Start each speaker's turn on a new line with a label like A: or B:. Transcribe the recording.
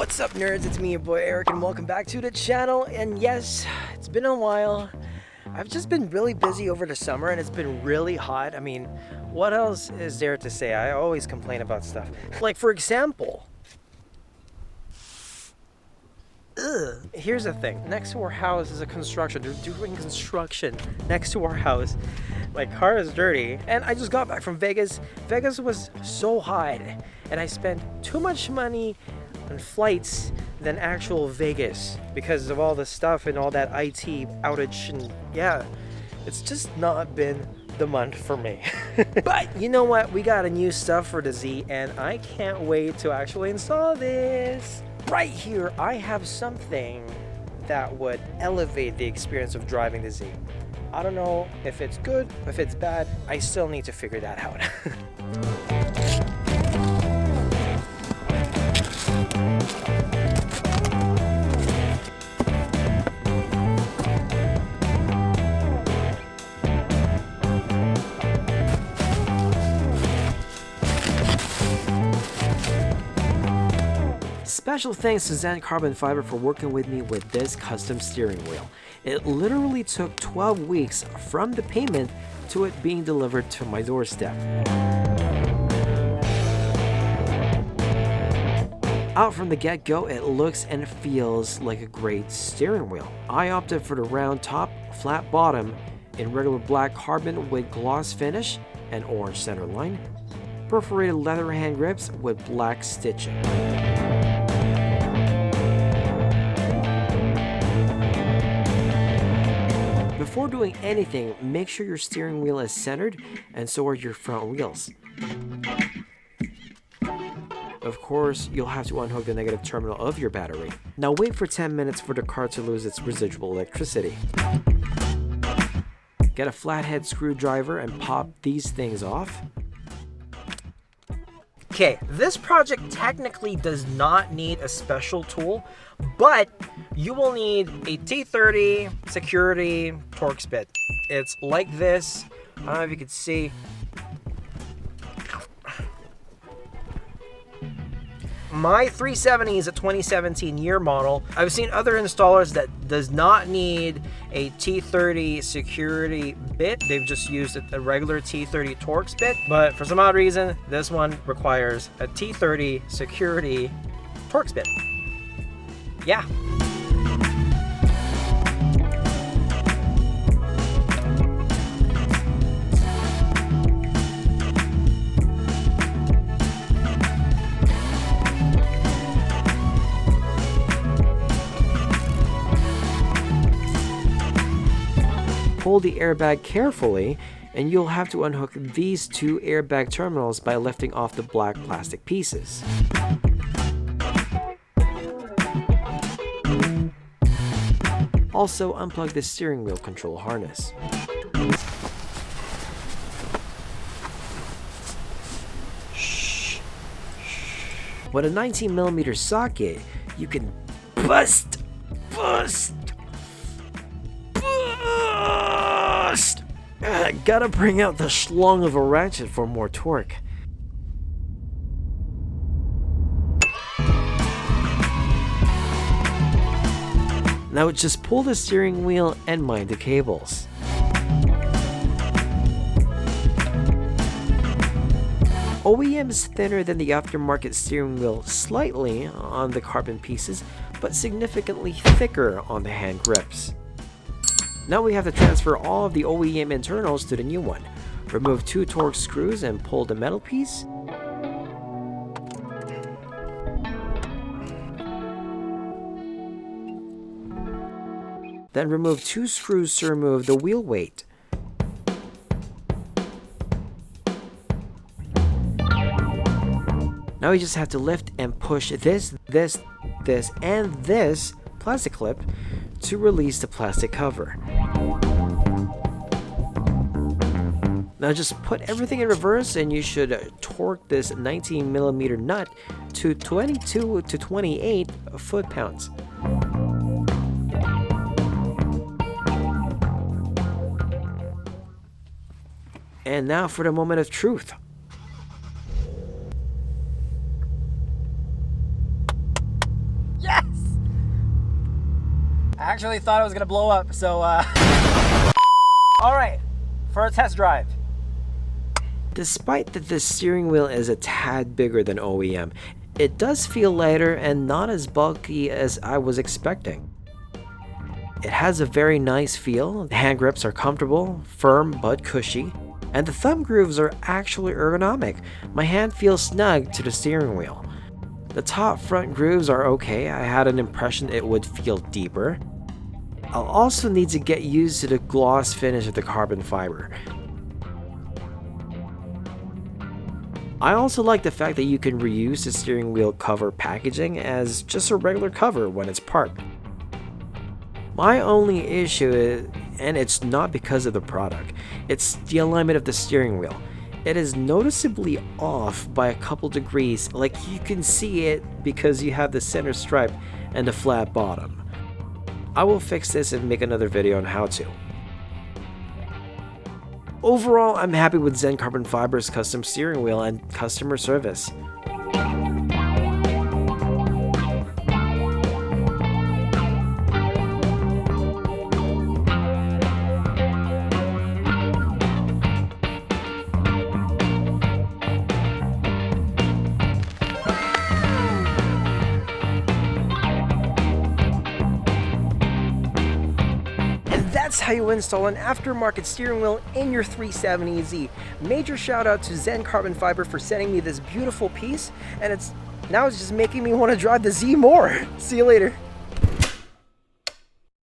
A: What's up, nerds? It's me, your boy Eric, and welcome back to the channel. And yes, it's been a while. I've just been really busy over the summer and it's been really hot. I mean, what else is there to say? I always complain about stuff. Like, for example, here's the thing. Next to our house is a construction. They're doing construction next to our house. My car is dirty, and I just got back from Vegas. Vegas was so hot, and I spent too much money on flights than actual Vegas because of all the stuff and all that IT outage. And yeah, it's just not been the month for me. But you know what? We got a new stuff for the Z, and I can't wait to actually install this. Right here, I have something that would elevate the experience of driving the Z. I don't know if it's good, if it's bad. I still need to figure that out. Special thanks to ZenCarbonFiber for working with me with this custom steering wheel. It literally took 12 weeks from the payment to it being delivered to my doorstep. Out from the get-go, it looks and feels like a great steering wheel. I opted for the round top, flat bottom, in regular black carbon with gloss finish and orange center line, perforated leather hand grips with black stitching. Before doing anything, make sure your steering wheel is centered, and so are your front wheels. Of course, you'll have to unhook the negative terminal of your battery. Now wait for 10 minutes for the car to lose its residual electricity. Get a flathead screwdriver and pop these things off. Okay, this project technically does not need a special tool, but you will need a T30 security Torx bit. It's like this. I don't know if you can see. My 370 is a 2017 year model. I've seen other installers that does not need a T30 security bit. They've just used a regular T30 Torx bit, but for some odd reason, this one requires a T30 security Torx bit. Yeah. Hold the airbag carefully, and you'll have to unhook these two airbag terminals by lifting off the black plastic pieces. Also, unplug the steering wheel control harness. With a 19mm socket, you can bust! Gotta bring out the schlong of a ratchet for more torque. Now just pull the steering wheel and mind the cables. OEM is thinner than the aftermarket steering wheel slightly on the carbon pieces, but significantly thicker on the hand grips. Now we have to transfer all of the OEM internals to the new one. Remove 2 Torx screws and pull the metal piece. Then remove 2 screws to remove the wheel weight. Now you just have to lift and push this, and this plastic clip to release the plastic cover. Now just put everything in reverse and you should torque this 19mm nut to 22 to 28 foot-pounds. And now for the moment of truth. actually thought it was gonna blow up, so all right, for a test drive. Despite that the steering wheel is a tad bigger than OEM, it does feel lighter and not as bulky as I was expecting. It has a very nice feel, the hand grips are comfortable, firm but cushy, and the thumb grooves are actually ergonomic. My hand feels snug to the steering wheel. The top front grooves are okay, I had an impression it would feel deeper. I'll also need to get used to the gloss finish of the carbon fiber. I also like the fact that you can reuse the steering wheel cover packaging as just a regular cover when it's parked. My only issue is, and it's not because of the product, it's the alignment of the steering wheel. It is noticeably off by a couple degrees, like you can see it because you have the center stripe and the flat bottom. I will fix this and make another video on how to. Overall, I'm happy with ZenCarbonFiber's custom steering wheel and customer service. That's how you install an aftermarket steering wheel in your 370Z. Major shout out to ZenCarbonFiber for sending me this beautiful piece, and now it's just making me want to drive the Z more. See you later.